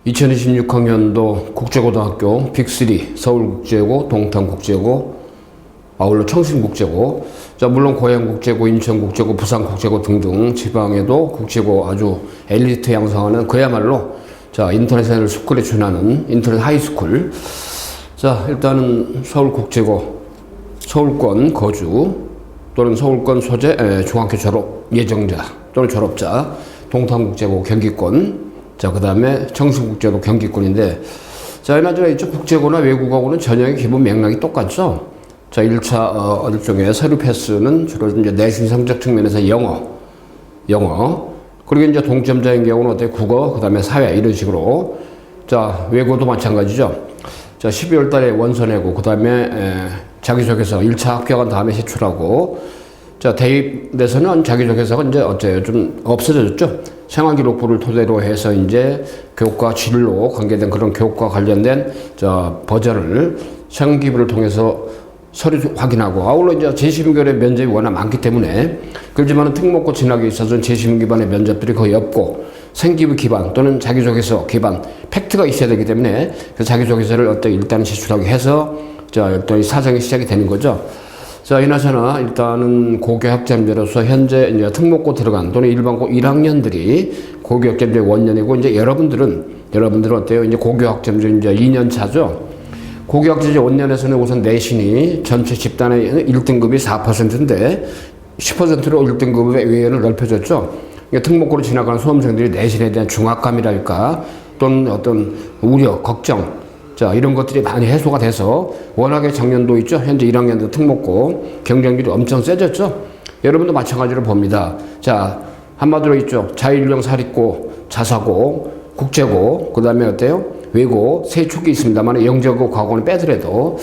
2026학년도 국제고등학교 빅3 서울국제고, 동탄국제고, 아울러 청신국제고, 자, 물론 고양국제고, 인천국제고, 부산국제고 등등 지방에도 국제고 아주 엘리트 양성하는 그야말로 자, 인터내셔널 스쿨에 준하는 인터넷 하이스쿨. 자, 일단은 서울국제고, 서울권 거주 또는 서울권 소재 중학교 졸업 예정자 또는 졸업자, 동탄국제고 경기권, 자, 그 다음에 청신국제도 경기권인데, 자, 이나저나 이쪽 국제고나 외국어고는 전형의 기본 맥락이 똑같죠. 자, 1차 일종의 서류 패스는 주로 이제 내신 성적 측면에서 영어, 그리고 이제 동점자인 경우는 어때 국어, 그 다음에 사회 이런 식으로. 자, 외고도 마찬가지죠. 자, 12월 달에 원서 내고, 그 다음에 자기소개서 1차 합격한 다음에 제출하고, 자, 대입돼서는 자기소개서가 이제 어째요? 좀 없어졌죠. 생활기록부를 토대로 해서 이제 교과 진로 관계된 그런 교과 관련된 자, 버전을 생기부를 통해서 서류 확인하고, 아울러 이제 재심결의 면접이 워낙 많기 때문에, 그렇지만 특목고 진학에 있어서는 재심 기반의 면접들이 거의 없고, 생기부 기반 또는 자기소개서 기반 팩트가 있어야 되기 때문에 그 자기소개서를 어떤 일단 제출하게 해서 자, 어떤 사정이 시작이 되는 거죠. 자, 이나저나 일단은 고교학점제로서 현재 이제 특목고 들어간 또는 일반고 1학년들이 고교학점제 원년이고, 이제 여러분들은 어때요? 이제 고교학점제 이제 2년 차죠. 고교학점제 원년에서는 우선 내신이 전체 집단의 1등급이 4%인데 10%로 1등급의 외연을 넓혀줬죠. 그러니까 특목고로 지나가는 수험생들이 내신에 대한 중압감이랄까 또는 어떤 우려, 걱정, 자, 이런 것들이 많이 해소가 돼서 워낙에 작년도 있죠. 현재 1학년도 특목고 경쟁률이 엄청 세졌죠. 여러분도 마찬가지로 봅니다. 자, 한마디로 있죠. 자율형 사립고, 자사고, 국제고, 그 다음에 어때요? 외고, 세 축이 있습니다만 영재고 과거는 빼더라도,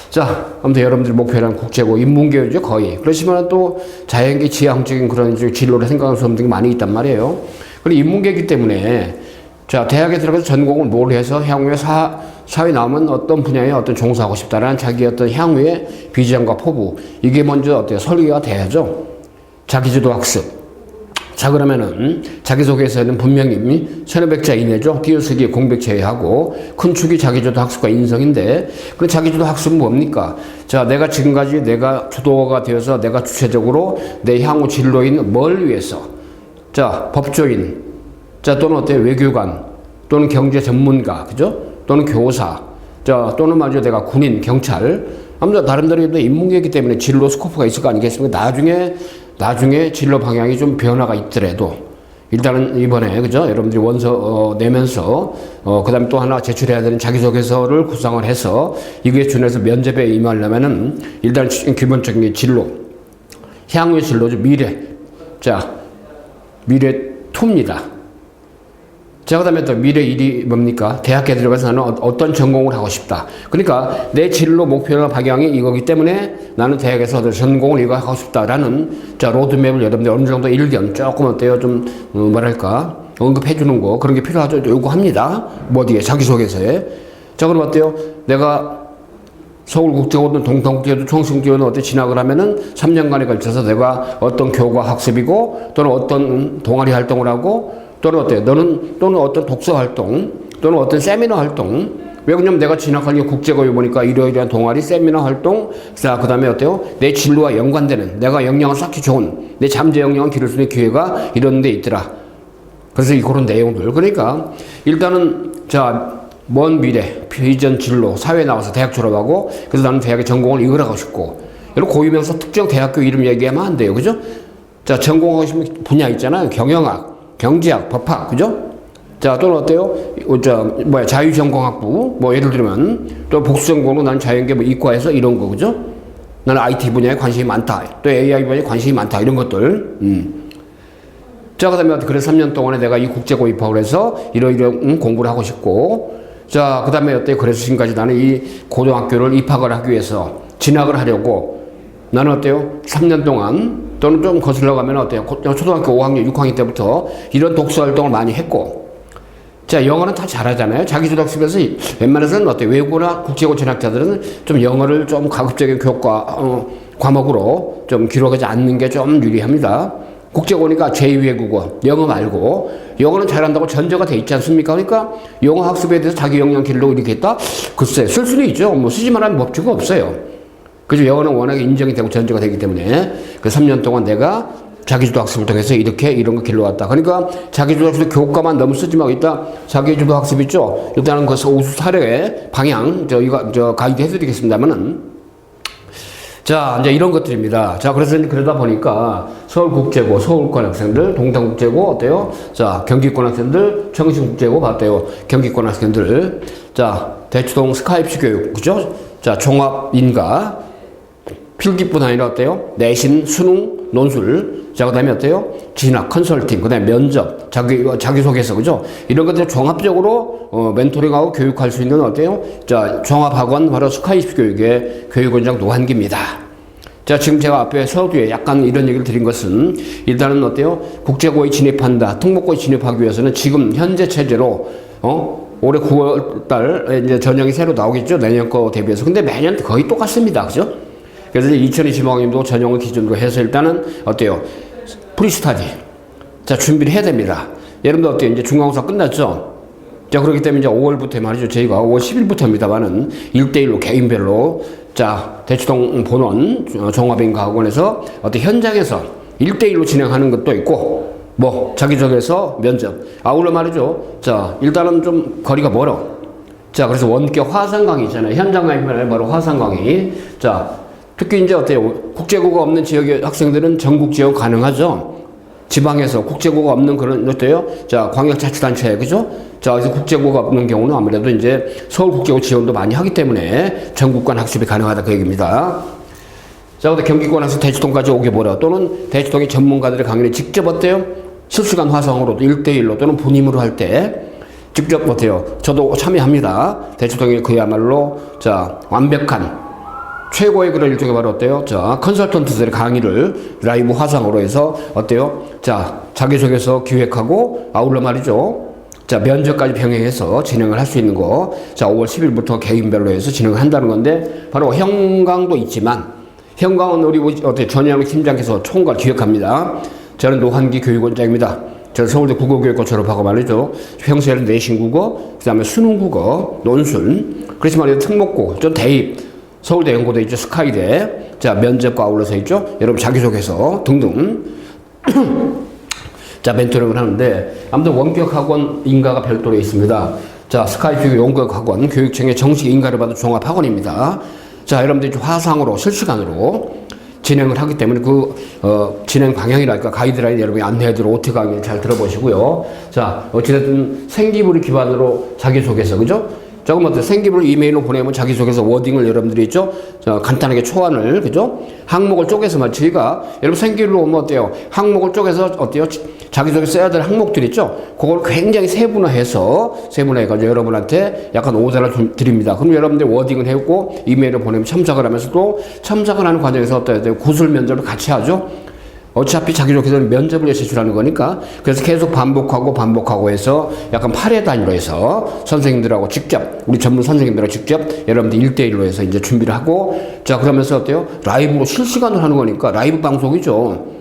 자, 아무튼 여러분들이 목표는 국제고 인문계죠, 거의. 그렇지만 또 자연계 지향적인 그런 진로를 생각하는 수험들이 많이 있단 말이에요. 그리고 인문계이기 때문에 자, 대학에 들어가서 전공을 뭘 해서 향후에 사회 나오면 어떤 분야에 어떤 종사하고 싶다라는 자기 어떤 향후의 비전과 포부, 이게 먼저 어때요? 설계가 돼야죠. 자기주도 학습. 자, 그러면은 자기소개서에는 분명히 1500자 이내죠. 띄어쓰기 공백 제외하고 큰 축이 자기주도 학습과 인성인데, 그 자기주도 학습은 뭡니까? 자, 내가 지금까지 내가 주도가 되어서 내가 주체적으로 내 향후 진로인 뭘 위해서, 자, 법조인, 자, 또는 어때요? 외교관, 또는 경제 전문가, 그죠? 또는 교사, 자, 또는 말이죠, 내가 군인, 경찰, 아무튼 다른데도 인문계이기 때문에 진로 스코프가 있을 거 아니겠습니까? 나중에 진로 방향이 좀 변화가 있더라도, 일단은 이번에, 그죠? 여러분들이 원서 내면서, 그 다음에 또 하나 제출해야 되는 자기소개서를 구상을 해서 이거에 준해서 면접에 임하려면은 일단 기본적인 진로, 향후의 진로죠. 미래. 자, 미래 투입니다. 자, 그 다음에 또 미래 일이 뭡니까? 대학에 들어가서 나는 어떤 전공을 하고 싶다. 그러니까 내 진로 목표나 방향이 이거기 때문에 나는 대학에서 전공을 이거 하고 싶다라는 자, 로드맵을 여러분들 어느 정도 일견 조금 어때요? 좀 뭐랄까 언급해 주는 거, 그런 게 필요하죠. 요구합니다. 뭐 어디에 자기소개서에. 자, 그럼 어때요? 내가 서울국제고든 동탄국제고든 청신국제고든 어때 진학을 하면은 3년간에 걸쳐서 내가 어떤 교과 학습이고 또는 어떤 동아리 활동을 하고 또는 어때요? 또는 어떤 독서 활동, 또는 어떤 세미나 활동. 왜 그러냐면 내가 진학한 게 국제고에 보니까 이러이러한 동아리, 세미나 활동, 자, 그 다음에 어때요? 내 진로와 연관되는, 내가 역량을 쌓기 좋은, 내 잠재 역량을 기를 수 있는 기회가 이런 데 있더라. 그래서 그런 내용들. 그러니까, 일단은, 자, 먼 미래, 비전 진로, 사회에 나와서 대학 졸업하고, 그래서 나는 대학의 전공을 이걸 하고 싶고, 이런 고유명사 특정 대학교 이름 얘기하면 안 돼요. 그죠? 자, 전공하고 싶은 분야 있잖아요. 경영학, 경제학, 법학, 그죠? 자, 또는 어때요? 자유전공학부, 뭐, 예를 들면, 또 복수전공으로 난 자연계 뭐 이과에서 이런 거, 그죠? 나는 IT 분야에 관심이 많다. 또 AI 분야에 관심이 많다. 이런 것들. 자, 그 다음에 그래서 3년 동안에 내가 이 국제고 입학을 해서 이런 공부를 하고 싶고, 자, 그 다음에 어때요? 그래서 지금까지 나는 이 고등학교를 입학을 하기 위해서 진학을 하려고 나는 어때요? 3년 동안 또는 좀 거슬러 가면 어때요? 초등학교 5학년, 6학년 때부터 이런 독서 활동을 많이 했고, 자, 영어는 다 잘하잖아요. 자기주도 학습에서 웬만해서는 어때요? 외고나 국제고 진학자들은 좀 영어를 좀 가급적인 교과, 과목으로 좀 기록하지 않는 게 좀 유리합니다. 국제고니까 제2외국어, 영어 말고, 영어는 잘한다고 전제가 돼 있지 않습니까? 그러니까 영어 학습에 대해서 자기 역량 기르려고 이렇게 했다? 글쎄, 쓸 수는 있죠. 뭐 쓰지만 하는 법칙은 없어요. 그죠? 영어는 워낙에 인정이 되고 전제가 되기 때문에 그 3년 동안 내가 자기주도 학습을 통해서 이렇게 이런 거 길러왔다. 그러니까 자기주도 학습 교과만 너무 쓰지 말고 있다. 자기주도 학습 있죠? 일단은 그 우수 사례 방향, 이거 가이드 해드리겠습니다만은. 자, 이제 이런 것들입니다. 자, 그래서 이제 그러다 보니까 서울국제고, 서울권 학생들, 동탄국제고, 어때요? 자, 경기권 학생들, 청신국제고, 봤대요. 경기권 학생들. 자, 대치동 스카이프 교육, 그죠? 자, 종합인가, 필기뿐 아니라 어때요? 내신, 수능, 논술. 자, 그 다음에 어때요? 진학, 컨설팅, 그 다음에 면접, 자기소개서, 그죠? 이런 것들 종합적으로, 멘토링하고 교육할 수 있는 어때요? 자, 종합학원, 바로 스카이프 교육의 교육원장 노한기입니다. 자, 지금 제가 앞에 서두에 약간 이런 얘기를 드린 것은, 일단은 어때요? 국제고에 진입한다, 특목고에 진입하기 위해서는 지금 현재 체제로, 올해 9월 달, 이제 전형이 새로 나오겠죠? 내년 거 대비해서. 근데 매년 거의 똑같습니다. 그죠? 그래서 2025학년도 전형을 기준으로 해서 일단은 어때요? 프리스타디. 자, 준비를 해야 됩니다. 여러분들 어때요? 이제 중간고사 끝났죠? 자, 그렇기 때문에 이제 5월부터 말이죠. 저희가 5월 10일부터입니다만은 1대1로 개인별로 자, 대치동 본원 종합인가학원에서 어떤 현장에서 1대1로 진행하는 것도 있고 뭐 자기소개서 면접. 아울러 말이죠. 자, 일단은 좀 거리가 멀어. 자, 그래서 원격 화상 강의 있잖아요. 현장 강의는 바로 화상 강의. 자, 특히 이제 어때요? 국제고가 없는 지역의 학생들은 전국 지원 가능하죠? 지방에서 국제고가 없는 그런, 어때요? 자, 광역자치단체, 그죠? 자, 그래서 국제고가 없는 경우는 아무래도 이제 서울국제고 지원도 많이 하기 때문에 전국간 학습이 가능하다 그 얘기입니다. 자, 근데 경기권 학생 대치동까지 오게 보라. 또는 대치동의 전문가들의 강의를 직접 어때요? 실시간 화상으로도 1대1로 또는 분임으로 할 때 직접 어때요? 저도 참여합니다. 대치동이 그야말로, 자, 완벽한 최고의 그런 일종의 바로 어때요? 자, 컨설턴트들의 강의를 라이브 화상으로 해서 어때요? 자, 자기소개서 기획하고 아울러 말이죠. 자, 면접까지 병행해서 진행을 할 수 있는 거. 자, 5월 10일부터 개인별로 해서 진행을 한다는 건데 바로 형광도 있지만 형광은 우리 어때 전현욱 팀장께서 총괄 기획합니다. 저는 노한기 교육원장입니다. 저는 서울대 국어교육과 졸업하고 말이죠. 평소에는 내신 국어, 그 다음에 수능 국어, 논술, 그렇지만 특목고, 좀 대입, 서울대 연고대 있죠. 스카이대. 자, 면접과 아울러서 있죠. 여러분 자기소개서 등등. 자, 멘토링을 하는데 아무튼 원격학원 인가가 별도로 있습니다. 자, 스카이프 원격학원 교육청의 정식 인가를 받은 종합학원입니다. 자, 여러분들이 화상으로 실시간으로 진행을 하기 때문에 그 진행 방향이랄까 가이드라인 여러분이 안내해드리고 OT 강의 잘 들어보시고요. 자, 어찌됐든 생기부를 기반으로 자기소개서, 그죠? 조금 어때 생기부를 이메일로 보내면 자기소개서 워딩을 여러분들이 있죠? 자, 간단하게 초안을, 그죠? 항목을 쪼개서 말 저희가 여러분 생기부로 오면 어때요? 항목을 쪼개서 어때요? 자기소개 써야 될 항목들 있죠? 그걸 굉장히 세분화해가지고 여러분한테 약간 오더를 드립니다. 그럼 여러분들 워딩을 해고 이메일을 보내면 첨삭을 하면서 또 첨삭을 하는 과정에서 어때요? 구술 면접을 같이 하죠? 어차피 자기소개서는 면접을 제출하는 거니까 그래서 계속 반복하고 해서 약간 8회 단위로 해서 선생님들하고 직접 우리 전문 선생님들하고 직접 여러분들 1대1로 해서 이제 준비를 하고 자 그러면서 어때요? 라이브로 실시간으로 하는 거니까 라이브 방송이죠.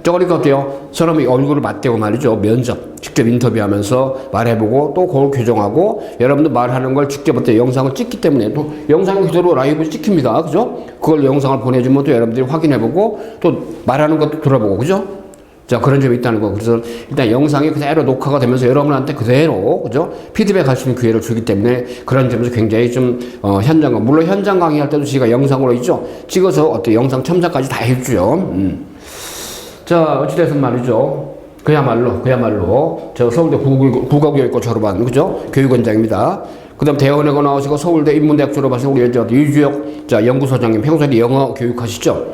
저거니까 어때요? 사람이 얼굴을 맞대고 말이죠. 면접 직접 인터뷰하면서 말해보고 또 그걸 교정하고 여러분들 말하는 걸 직접 어때요? 영상을 찍기 때문에 또 영상을 그대로 라이브 찍힙니다. 그죠? 그걸 영상을 보내주면 또 여러분들이 확인해보고 또 말하는 것도 들어보고 그죠? 자 그런 점이 있다는 거. 그래서 일단 영상이 그대로 녹화가 되면서 여러분한테 그대로 그죠? 피드백 할 수 있는 기회를 주기 때문에 그런 점에서 굉장히 좀 현장 강의 물론 현장 강의할 때도 저희가 영상으로 있죠. 찍어서 어때 영상 첨삭까지 다 해주죠. 자, 어찌됐든 말이죠. 그야말로, 저 서울대 국어교육과 졸업한, 그죠? 교육원장입니다. 그 다음 대원외고 나오시고 서울대 인문대학 졸업하신 우리 유주혁, 자, 연구소장님, 평소에 영어 교육하시죠?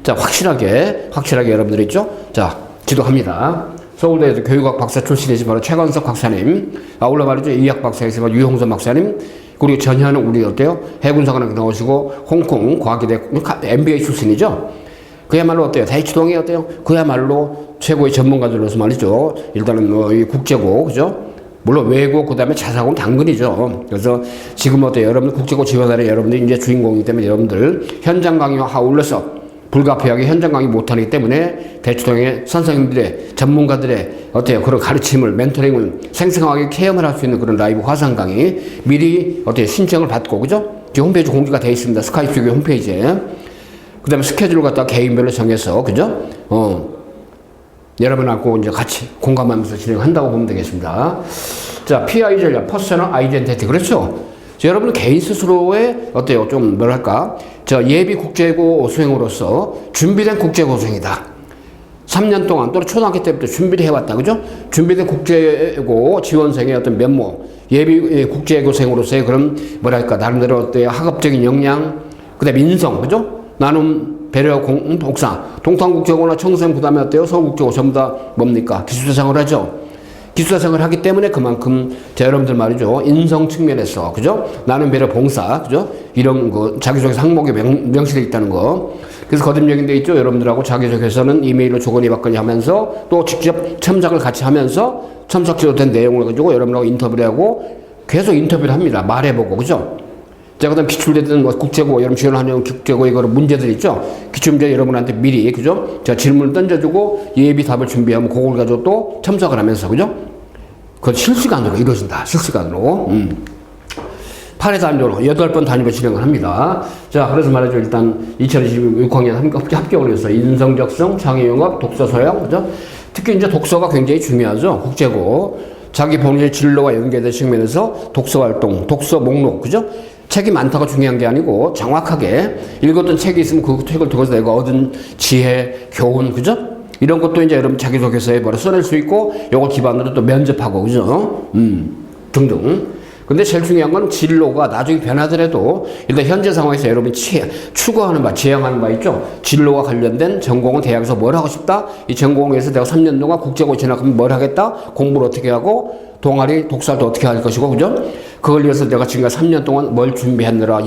자, 확실하게 여러분들 있죠? 자, 지도합니다. 서울대에서 교육학 박사 출신이신 바로 최건석 박사님, 아울러 말이죠. 의학 박사이신 바로 유홍선 박사님, 그리고 전현우 우리 어때요? 해군사관학교 나오시고 홍콩 과학기대 MBA 출신이죠? 그야말로 어때요? 대치동이 어때요? 그야말로 최고의 전문가들로서 말이죠. 일단은 이 국제고, 그죠? 물론 외고, 그 다음에 자사고는 당근이죠. 그래서 지금 어때요? 여러분 국제고 지원하는 여러분들이 이제 주인공이기 때문에 여러분들 현장 강의와 아울러서 불가피하게 현장 강의 못하기 때문에 대치동의 선생님들의 전문가들의 어때요? 그런 가르침을 멘토링을 생생하게 체험을 할 수 있는 그런 라이브 화상 강의 미리 어때요? 신청을 받고 그죠? 홈페이지 공지가 되어 있습니다. 스카이스튜디오 홈페이지에. 그 다음에 스케줄을 갖다 개인별로 정해서 그죠? 여러분하고 이제 같이 공감하면서 진행한다고 보면 되겠습니다. 자, PI 전략, 퍼스널 아이덴티티. 그렇죠? 자, 여러분 개인 스스로의 어때요? 좀 뭐랄까? 저 예비 국제고 수행으로서 준비된 국제고 수행이다. 3년 동안 또는 초등학교 때부터 준비를 해왔다. 그죠? 준비된 국제고 지원생의 어떤 면모, 예비 국제고생으로서의 그런 뭐랄까? 나름대로 어때요? 학업적인 역량, 그 다음에 인성, 그죠? 나눔, 배려, 복사. 동탄국제고나 청소년 그 다음에 어때요? 서울국제고 전부 다 뭡니까? 기숙사생활을 하죠. 기숙사생활을 하기 때문에 그만큼 여러분들 말이죠. 인성 측면에서 그죠? 나는 배려 봉사 그죠? 이런 거 자기소개서 항목에 명시되어 있다는 거. 그래서 거듭적인 데 있죠. 여러분들하고 자기소개서는 이메일로 조건이 받거니 하면서 또 직접 첨삭을 같이 하면서 첨삭지로 된 내용을 가지고 여러분하고 인터뷰를 하고 계속 인터뷰를 합니다. 말해보고 그죠? 자, 그 다음 기출되든 뭐 국제고, 여러분 지원하는 국제고, 이거로 문제들 있죠? 기출문제 여러분한테 미리, 그죠? 자, 질문을 던져주고 예비 답을 준비하면 그걸 가지고 또 첨삭을 하면서, 그죠? 그건 실시간으로 이루어진다. 실시간으로. 8회 단위로 8번 단위로 진행을 합니다. 자, 그래서 말이죠. 일단 2026학년 합격을 해서 인성적성, 창의융합, 독서 소양, 그죠? 특히 이제 독서가 굉장히 중요하죠. 국제고. 자기 본인의 진로와 연계된 측면에서 독서 활동, 독서 목록, 그죠? 책이 많다고 중요한 게 아니고 정확하게 읽었던 책이 있으면 그 책을 통해서 내가 얻은 지혜, 교훈, 그죠? 이런 것도 이제 여러분 자기소개서에 바로 써낼 수 있고 요걸 기반으로 또 면접하고, 그죠? 등등. 근데 제일 중요한 건 진로가 나중에 변하더라도 일단 현재 상황에서 여러분이 추구하는 바, 지향하는 바 있죠? 진로와 관련된 전공은 대학에서 뭘 하고 싶다? 이 전공에서 내가 3년 동안 국제고 진학하면 뭘 하겠다? 공부를 어떻게 하고 동아리 독서도 어떻게 할 것이고, 그죠? 그걸 위해서 내가 지금까지 3년 동안 뭘 준비했느라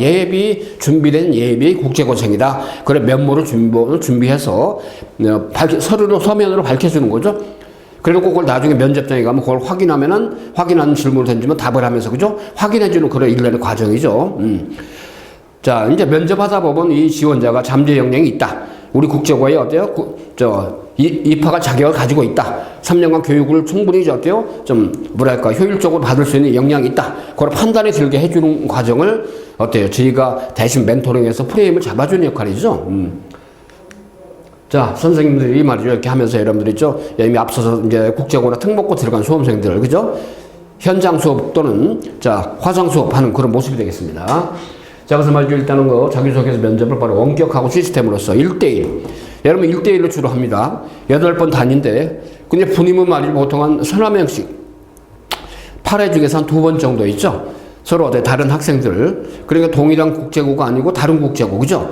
준비된 예비 국제고생이다. 그래 면모를 준비해서 서류로 서면으로 밝혀주는 거죠. 그리고 그걸 나중에 면접장에 가면 그걸 확인하는 질문을 던지면 답을 하면서, 그죠? 확인해주는 그런 일련의 과정이죠. 자, 이제 면접하다 보면 이 지원자가 잠재 역량이 있다. 우리 국제고에 어때요? 입학할 자격을 가지고 있다. 3년간 교육을 충분히 어때요? 좀 뭐랄까 효율적으로 받을 수 있는 역량이 있다. 그걸 판단이 들게 해주는 과정을 어때요? 저희가 대신 멘토링해서 프레임을 잡아주는 역할이죠. 자, 선생님들이 말이죠. 이렇게 하면서 여러분들 있죠. 이미 앞서서 이제 국제고나 특목고 들어간 수험생들, 그죠? 현장 수업 또는 자, 화상 수업하는 그런 모습이 되겠습니다. 자, 그래서 말이죠. 일단은 자기소개서 면접을 바로 원격하고 시스템으로서 1대1. 여러분 1대1로 주로 합니다. 8번 단위인데, 근데 분임은 말이죠. 보통 한 3-4명씩. 8회 중에서 한 2번 정도 있죠. 서로 다른 학생들. 그러니까 동일한 국제고가 아니고 다른 국제고, 그죠?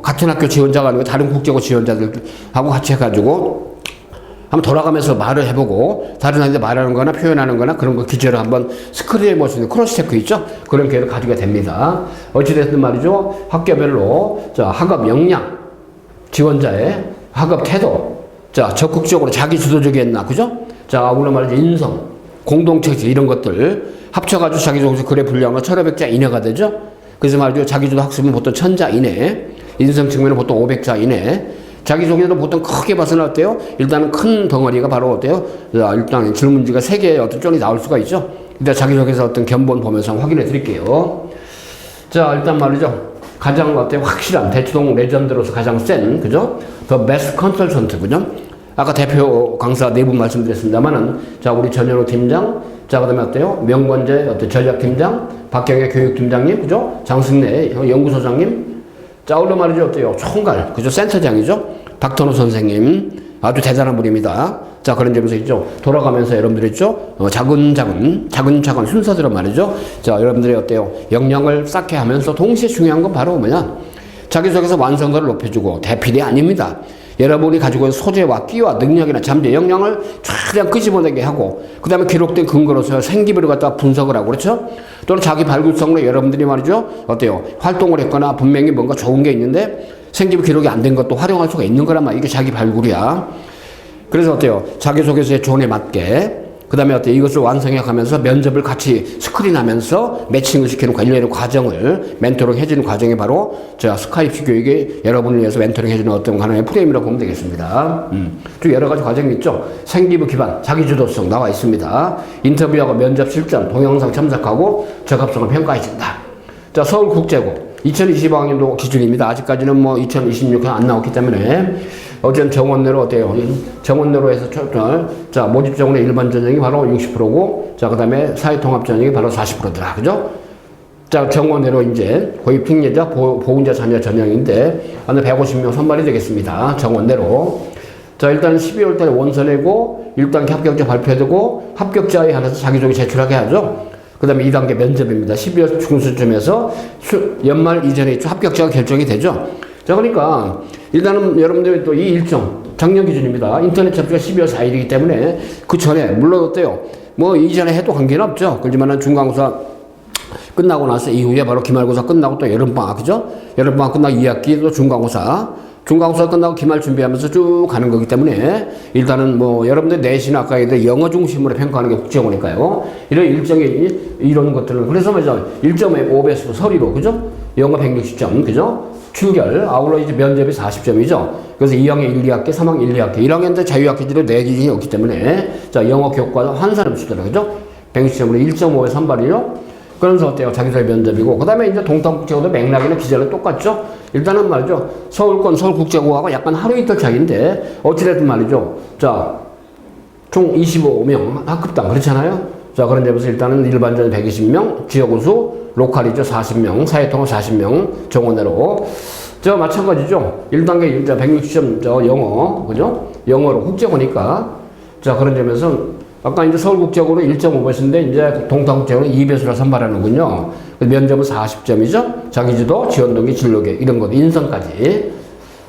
같은 학교 지원자가 아니고 다른 국제고 지원자들하고 같이 해가지고 한번 돌아가면서 말을 해보고 다른 아이들 말하는 거나 표현하는 거나 그런 거 기재로 한번 스크린에 볼 수 있는 크로스 체크 있죠? 그런 기회를 가지게 됩니다. 어찌됐든 말이죠. 학교별로 자, 학업 역량, 지원자의 학업 태도, 자, 적극적으로 자기 주도적이었나, 그죠? 자, 물론 말이죠. 인성, 공동체질 이런 것들 합쳐가지고 자기소개서 글의 분량은 1500자 이내가 되죠? 그래서 말이죠. 자기주도 학습은 보통 1000자 이내, 인성 측면은 보통 500자 이내, 자기소개도 보통 크게 봐서는 어때요? 일단은 큰 덩어리가 바로 어때요? 일단 질문지가 3개의 어떤 쪽이 나올 수가 있죠? 일단 자기소개서 어떤 견본 보면서 확인해 드릴게요. 자, 일단 말이죠. 가장 어때요? 확실한 대치동 레전드로서 가장 센, 그죠? The best consultant, 그죠? 아까 대표 강사 4분 말씀드렸습니다만은, 자, 우리 전현호 팀장, 자, 그 다음에 어때요? 명권재 어때 전략팀장, 박경혜 교육팀장님, 그죠? 장승래 연구소장님, 자, 오늘 말이죠. 어때요? 총괄, 그죠? 센터장이죠? 박턴호 선생님, 아주 대단한 분입니다. 자, 그런 점에서 있죠. 돌아가면서 여러분들 있죠. 차근차근 순서대로 말이죠. 자, 여러분들이 어때요? 역량을 쌓게 하면서 동시에 중요한 건 바로 뭐냐? 자기소개서 완성도를 높여주고 대필이 아닙니다. 여러분이 가지고 있는 소재와 끼와 능력이나 잠재 역량을 최대한 끄집어내게 하고 그 다음에 기록된 근거로서 생기비를 갖다 분석을 하고 그렇죠? 또는 자기 발굴성으로 여러분들이 말이죠. 어때요? 활동을 했거나 분명히 뭔가 좋은 게 있는데 생기비 기록이 안 된 것도 활용할 수가 있는 거란 말이야. 이게 자기 발굴이야. 그래서 어때요? 자기소개서의 조언에 맞게 그 그 다음에 어때 이것을 완성해 가면서 면접을 같이 스크린하면서 매칭을 시키는 일련의 과정을 멘토링 해주는 과정이 바로 제가 스카이프 교육이 여러분을 위해서 멘토링 해주는 어떤 하나의 프레임이라고 보면 되겠습니다. 쭉 여러 가지 과정이 있죠. 생기부 기반, 자기주도성 나와 있습니다. 인터뷰하고 면접 실전, 동영상 첨삭하고 적합성을 평가해준다. 자, 서울국제고 2025학년도 기준입니다. 아직까지는 뭐 2026년 안 나왔기 때문에 어쨌든 정원 내로 어때요? 정원 내로 해서 자, 모집 정원의 일반 전형이 바로 60%고 자, 그 다음에 사회통합 전형이 바로 40%더라. 그죠? 자, 정원 내로 이제 고위 핑계자, 보훈자 자녀 전형인데 한 150명 선발이 되겠습니다. 정원 내로. 자, 일단 12월 달에 원서 내고 1단계 합격자 발표되고 합격자에 한해서 자기소개 제출하게 하죠. 그 다음에 2단계 면접입니다. 12월 중순쯤에서 연말 이전에 합격자가 결정이 되죠. 자, 그러니까 일단은 여러분들 또 이 일정 작년 기준입니다. 인터넷 접수가 12월 4일이기 때문에 그 전에 물론 어때요? 뭐 이전에 해도 관계는 없죠. 그렇지만은 중간고사 끝나고 나서 이후에 바로 기말고사 끝나고 또 여름방학, 그죠? 여름방학 끝나고 2학기 또 중간고사 끝나고 기말 준비하면서 쭉 가는 거기 때문에 일단은 뭐 여러분들 내신 아까 얘기했던 영어 중심으로 평가하는 게 국제고니까요. 이런 일정의 이런 것들은 그래서 먼저 1.5배수 서리로, 그죠? 영어 160점, 그죠? 출결, 아울러 이제 면접이 40점이죠. 그래서 2학년 1, 2학기, 3학년 1, 2학기, 1학년 때 자유학기들은 4기준이 없기 때문에 자, 영어 교과 환산을 쓰더라고요. 그죠? 160점으로 1.5에 선발이요. 그러면서 어때요? 자기소개 면접이고, 그 다음에 이제 동탄국제고도 맥락이나 기재는 똑같죠? 일단은 말이죠. 서울권, 서울국제고하고 약간 하루 이틀 차이인데, 어찌됐든 말이죠. 자, 총 25명 학급당, 그렇잖아요? 자, 그런 점에서 일단은 일반전 120명, 지역우수, 로컬이죠. 40명, 사회통합 40명, 정원내로. 저 마찬가지죠. 1단계 160점, 저 영어, 그죠? 영어로 국제고니까. 자, 그런 점에서 아까 이제 서울국제고로 1.5배수인데 이제 동탄국제고는 2배수라 선발하는군요. 면접은 40점이죠. 자기주도, 지원동기, 진로계 이런 것, 인성까지.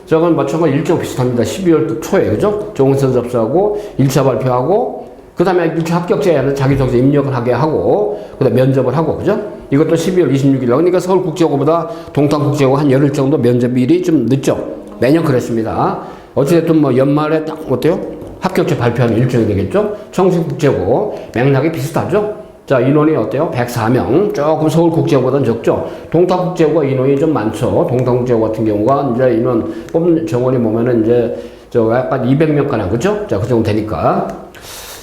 저건 마찬가지 일정 비슷합니다. 12월 초에, 그죠? 종선 접수하고 1차 발표하고 그 다음에 1차 합격자에 하는 자기소개 입력을 하게 하고 그 다음에 면접을 하고, 그죠? 이것도 12월 26일. 그러니까 서울국제고보다 동탄국제고 한 열흘 정도 면접일이 좀 늦죠. 매년 그랬습니다. 어찌됐든 뭐 연말에 딱 어때요? 합격자 발표하는 일정이 되겠죠? 청신국제고 맥락이 비슷하죠? 자, 인원이 어때요? 104명. 조금 서울국제고보다는 적죠? 동탄국제고 인원이 좀 많죠? 동탄국제고 같은 경우가 이제 인원 뽑는 정원이 보면은 이제 저 약간 200명가량, 그죠? 자, 그 정도 되니까.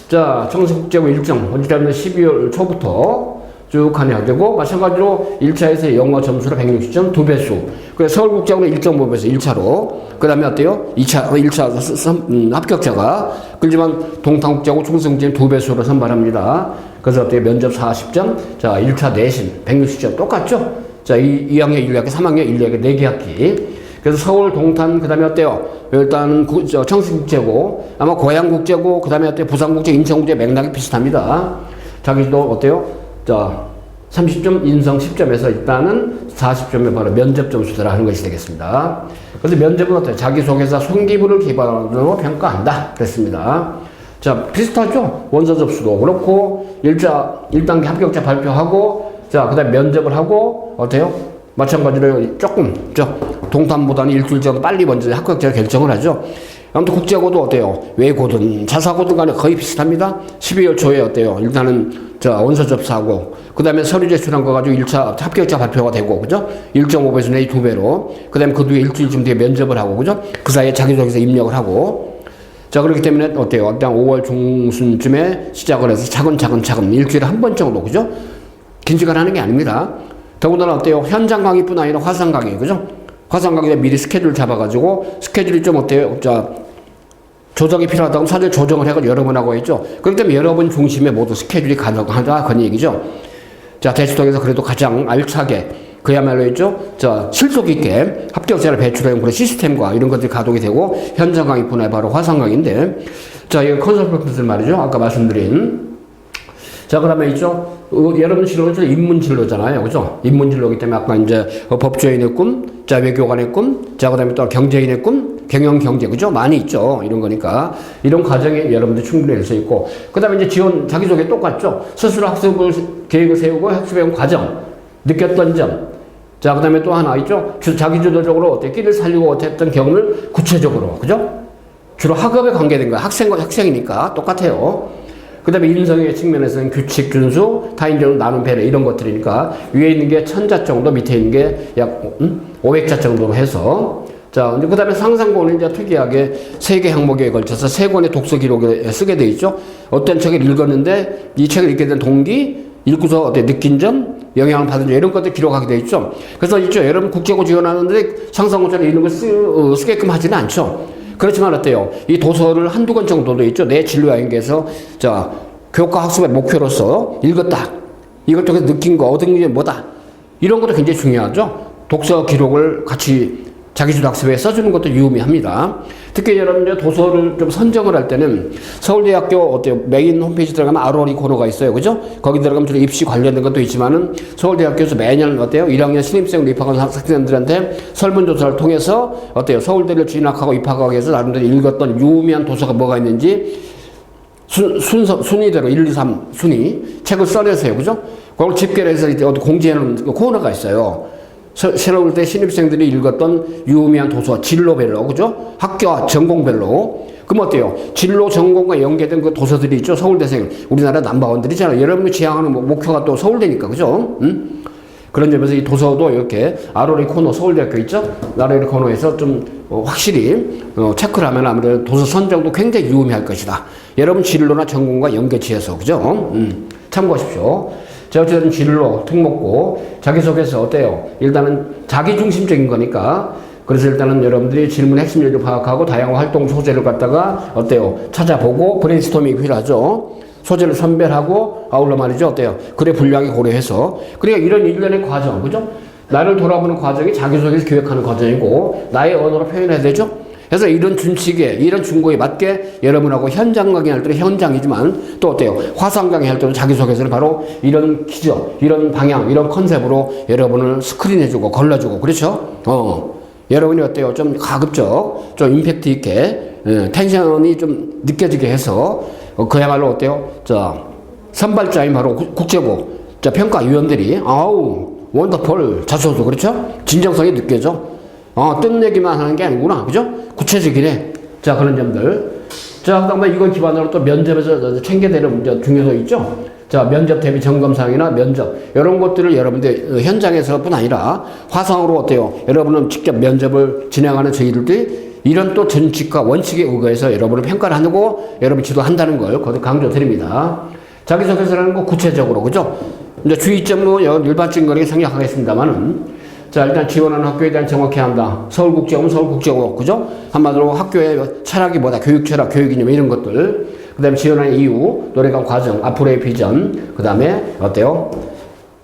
자, 청신국제고 일정. 어찌됐든 12월 초부터 쭉 하냐 되고, 마찬가지로 1차에서 영어 점수로 160점 2배수. 그래서 서울국제고는 1.5배수 1차로. 그 다음에 어때요? 1차 합격자가. 그렇지만 동탄국제고 충성국제는 2배수로 선발합니다. 그래서 어때요? 면접 40점. 자, 1차 내신 160점 똑같죠? 자, 2학년 1학기, 3학년 1학기, 4개 학기. 그래서 서울, 동탄, 그 다음에 어때요? 일단 청신국제고, 아마 고양국제고, 그 다음에 어때요? 부산국제, 인천국제 맥락이 비슷합니다. 자기도 어때요? 자, 30점, 인성 10점에서 일단은 40점에 바로 면접 점수더라 하는 것이 되겠습니다. 그런데 면접은 어때요? 자기소개서 손기부를 기반으로 평가한다. 그랬습니다. 자, 비슷하죠? 원서 접수도 그렇고, 1단계 합격자 발표하고, 자, 그 다음에 면접을 하고, 어때요? 마찬가지로 조금, 동탄보다는 일주일 정도 빨리 먼저 합격자를 결정을 하죠. 아무튼 국제고도 어때요? 외고든 자사고든 간에 거의 비슷합니다. 12월 초에 어때요? 일단은 자, 원서 접수하고 그 다음에 서류 제출한 거 가지고 1차 합격자 발표가 되고, 그죠? 1.5배수 내지 2배로. 그 다음에 그 뒤에 일주일쯤 뒤에 면접을 하고, 그죠? 그 사이에 자기소개서 입력을 하고. 자, 그렇기 때문에 어때요? 일단 5월 중순쯤에 시작을 해서 차근차근 일주일에 한 번 정도, 그죠? 긴 시간 하는 게 아닙니다. 더군다나 어때요? 현장 강의뿐 아니라 화상 강의, 그죠? 화상 강의에 미리 스케줄 잡아가지고 스케줄이 좀 어때요? 자, 조정이 필요하다고 사실 조정을 해가지고 여러 번 하고 있죠. 그렇기 때문에 여러분 중심에 모두 스케줄이 가능하다 그런 얘기죠. 자, 대치동에서 그래도 가장 알차게 그야말로 있죠. 자, 실속 있게 합격자를 배출하는 그런 시스템과 이런 것들이 가동이 되고 현장 강의뿐 아니라 바로 화상 강의인데, 자, 이건 컨설턴트들 말이죠. 아까 말씀드린. 자, 그 다음에 있죠. 여러분 진로는 인문 진로잖아요. 그죠? 인문 진로이기 때문에 아까 이제 법조인의 꿈, 자, 외교관의 꿈, 자, 그 다음에 또 경제인의 꿈, 경영 경제, 그죠? 많이 있죠. 이런 거니까. 이런 과정에 여러분들 충분히 할 수 있고. 그 다음에 이제 지원, 자기소개 똑같죠? 스스로 학습을, 계획을 세우고 학습해온 과정, 느꼈던 점. 자, 그 다음에 또 하나 있죠? 자기주도적으로 어떻게 끼를 살리고 어땠던 경험을 구체적으로, 그죠? 주로 학업에 관계된 거야. 학생이니까 똑같아요. 그 다음에 인성의 측면에서는 규칙, 준수, 타인적으로 나눔, 배려 이런 것들이니까 위에 있는 게 1000자 정도, 밑에 있는 게 약 500자 정도로 해서 자, 그 다음에 상상고는 이제 특이하게 3개 항목에 걸쳐서 3권의 독서 기록을 쓰게 돼 있죠. 어떤 책을 읽었는데 이 책을 읽게 된 동기, 읽고서 어때 느낀 점, 영향을 받은 점 이런 것들 기록하게 돼 있죠. 그래서 있죠. 여러분 국제고 지원하는데 상상고처럼 이런 걸 쓰게끔 하지는 않죠. 그렇지만 어때요? 이 도서를 한두 권 정도도 있죠. 내 진로와 연계해서 자, 교과 학습의 목표로서 읽었다. 이것 쪽에서 느낀 거, 얻은 게 뭐다. 이런 것도 굉장히 중요하죠. 독서 기록을 같이 자기주도 학습에 써주는 것도 유의미합니다. 특히 여러분 도서를 좀 선정을 할 때는 서울대학교 어때요? 메인 홈페이지 들어가면 ROE 코너가 있어요. 그죠? 거기 들어가면 주로 입시 관련된 것도 있지만은 서울대학교에서 매년 어때요? 1학년 신입생으로 입학한 학생들한테 설문조사를 통해서 어때요? 서울대를 진학하고 입학하기 위해서 나름대로 읽었던 유의미한 도서가 뭐가 있는지 순위대로 1, 2, 3 순위 책을 써내세요. 그죠? 그걸 집계를 해서 어디 공지해놓은 코너가 있어요. 새로울 때 신입생들이 읽었던 유의미한 도서, 진로별로, 그죠? 학교와 전공별로. 그럼 어때요? 진로, 전공과 연계된 그 도서들이 있죠? 서울대생, 우리나라 넘버원들이잖아요. 여러분이 지향하는 목표가 또 서울대니까, 그죠? 그런 점에서 이 도서도 이렇게 ROE 코너, 서울대학교 있죠? ROE 코너에서 좀 확실히 체크를 하면 아무래도 도서 선정도 굉장히 유의미할 것이다. 여러분 진로나 전공과 연계치해서, 그죠? 참고하십시오. 자, 어쨌든 진로, 특목고, 자기소개서 어때요? 일단은 자기중심적인 거니까. 그래서 일단은 여러분들이 질문 핵심 요소를 파악하고 다양한 활동 소재를 갖다가 어때요? 찾아보고 브레인스토밍이 필요하죠. 소재를 선별하고 아울러 말이죠. 어때요? 글의 분량이 고려해서. 그러니까 이런 일련의 과정, 그죠? 나를 돌아보는 과정이 자기소개서 기획하는 과정이고 나의 언어로 표현해야 되죠? 그래서 이런 준칙에, 이런 준고에 맞게 여러분하고 현장 강의할 때는 현장이지만 또 어때요? 화상 강의할 때는 자기소개서는 바로 이런 기저, 이런 방향, 이런 컨셉으로 여러분을 스크린해주고 걸러주고 그렇죠? 여러분이 어때요? 좀 가급적, 좀 임팩트 있게, 텐션이 좀 느껴지게 해서 그야말로 어때요? 자, 선발자인 바로 국제고, 자, 평가위원들이 아우, 원더풀, 자소서 그렇죠? 진정성이 느껴져. 뜬 얘기만 하는 게 아니구나. 그죠? 구체적이네. 자, 그런 점들. 자, 그 다음에 이걸 기반으로 또 면접에서 챙겨야 되는 문제 중요도 있죠? 자, 면접 대비 점검사항이나 면접. 이런 것들을 여러분들 현장에서뿐 아니라 화상으로 어때요? 여러분은 직접 면접을 진행하는 저희들이 이런 또 준칙과 원칙에 의거해서 여러분을 평가를 하고 여러분 지도한다는 걸 거듭 강조드립니다. 자기소개서라는 거 구체적으로, 그죠? 이제 주의점은 일반적인 거를 생략하겠습니다만은 자, 일단 지원하는 학교에 대한 정확해야 한다. 서울국제고는 서울국제고, 그죠? 한마디로 학교의 철학이 뭐다. 교육 철학, 교육 이념 이런 것들. 그 다음에 지원하는 이유, 노래관 과정, 앞으로의 비전. 그 다음에 어때요?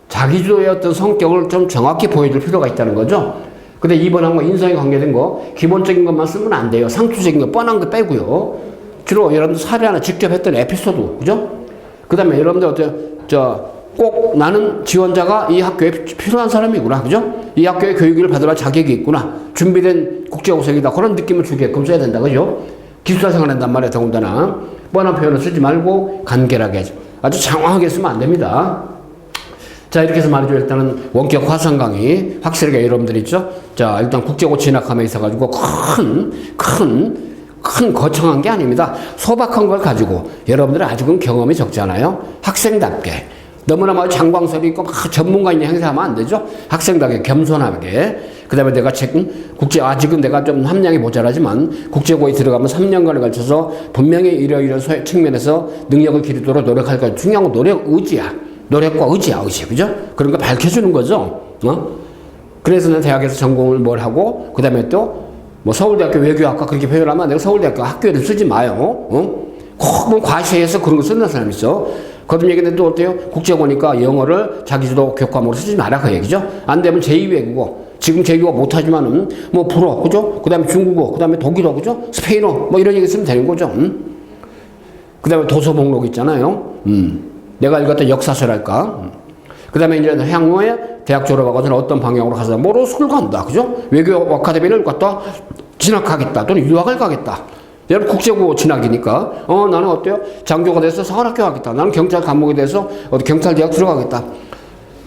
자기주도의 어떤 성격을 좀 정확히 보여줄 필요가 있다는 거죠. 근데 이번 항목 인성에 관계된 거 기본적인 것만 쓰면 안 돼요. 상투적인 거 뻔한 거 빼고요. 주로 여러분들 사례 하나 직접 했던 에피소드, 그죠? 그 다음에 여러분들 어때요? 꼭 나는 지원자가 이 학교에 필요한 사람이구나. 그죠? 이 학교의 교육을 받으라 자격이 있구나. 준비된 국제고생이다. 그런 느낌을 주게끔 써야 된다. 그죠? 기숙사 생활한단 말이야. 더군다나. 뻔한 표현을 쓰지 말고 간결하게 아주 장황하게 쓰면 안 됩니다. 자, 이렇게 해서 말이죠. 일단은 원격 화상 강의 확실하게 여러분들 있죠? 자, 일단 국제고 진학함에 있어가지고 큰 거창한 게 아닙니다. 소박한 걸 가지고 여러분들은 아직은 경험이 적잖아요. 학생답게. 너무나 막 장광설이 있고 막 전문가 있는 행사하면 안 되죠. 학생답게 겸손하게. 그 다음에 내가 아직은 내가 좀 함량이 모자라지만 국제고에 들어가면 3년간을 걸쳐서 분명히 이러이러한 측면에서 능력을 기르도록 노력할 거야. 중요한 건 의지야. 노력과 의지야, 그죠? 그런 거 밝혀주는 거죠. 그래서 는 대학에서 전공을 뭘 하고, 그 다음에 또 뭐 서울대학교 외교학과 그렇게 표현하면 내가 서울대학교 학교를 쓰지 마요. 꼭 과시해서 그런 거 쓰는 사람 있어. 거듭 얘기는 또 어때요? 국제고니까 영어를 자기주도 교과목으로 쓰지 마라 그 얘기죠. 안 되면 제2외국어. 지금 제2외국어 못하지만은 뭐 불어, 그죠? 그 다음에 중국어, 그 다음에 독일어, 그죠? 스페인어, 뭐 이런 얘기 쓰면 되는 거죠. 그 다음에 도서 목록 있잖아요. 내가 읽었던 역사서랄까. 그 다음에 이제 향후에 대학 졸업하고서는 어떤 방향으로 가서 뭐로 스쿨 간다, 그죠? 외교 아카데미를 갔다 진학하겠다 또는 유학을 가겠다. 여러분 국제고 진학이니까 나는 어때요? 장교가 돼서 사관학교 가겠다. 나는 경찰 감옥에 대해서 경찰대학 들어가겠다.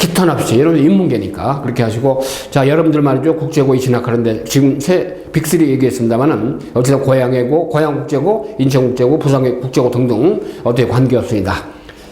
기탄 없이 여러분 인문계니까 그렇게 하시고 자 여러분들 말이죠 국제고에 진학하는데 지금 새 빅3 얘기했습니다만은 어쨌든 고향이고 고향국제고 인천국제고 부산국제고 등등 어떻게 관계없습니다.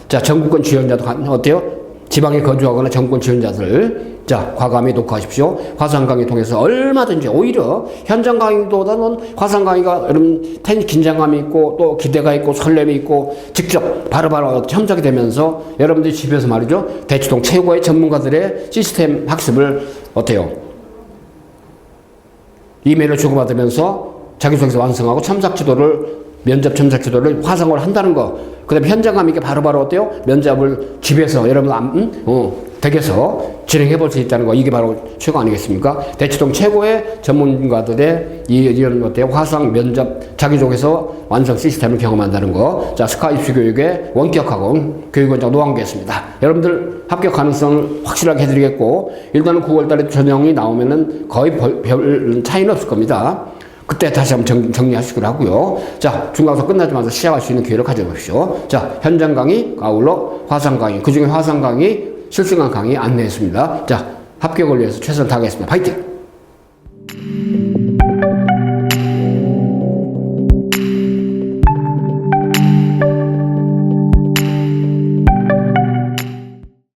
자 전국권 지원자도 어때요? 지방에 거주하거나 정권 지원자들 자 과감히 녹화하십시오. 화상 강의 통해서 얼마든지 오히려 현장 강의보다는 화상 강의가 여러분 긴장감이 있고 또 기대가 있고 설렘이 있고 직접 바로바로 첨삭이 되면서 여러분들이 집에서 말이죠 대치동 최고의 전문가들의 시스템 학습을 어때요? 이메일을 주고받으면서 자기소개서 완성하고 첨삭 지도를 면접 첨삭 지도를 화상으로 한다는 거. 그 다음에 현장감 있게 바로바로 어때요? 면접을 집에서 여러분 댁에서 진행해 볼 수 있다는 거. 이게 바로 최고 아니겠습니까? 대치동 최고의 전문가들의 이런 어때요? 화상 면접 자기소개서 완성 시스템을 경험한다는 거. 자, 스카 입시 교육의 원격학원 교육원장 노한계였습니다. 여러분들 합격 가능성을 확실하게 해드리겠고 일단은 9월달에 전형이 나오면은 거의 별 차이는 없을 겁니다. 그때 다시 한번 정리하시기로 하고요. 자, 중간고사 끝나자마자 시작할 수 있는 기회를 가져보십시오. 자, 현장 강의, 아울러 화상 강의, 그 중에 화상 강의, 실시간 강의 안내했습니다. 자, 합격을 위해서 최선을 다하겠습니다. 파이팅!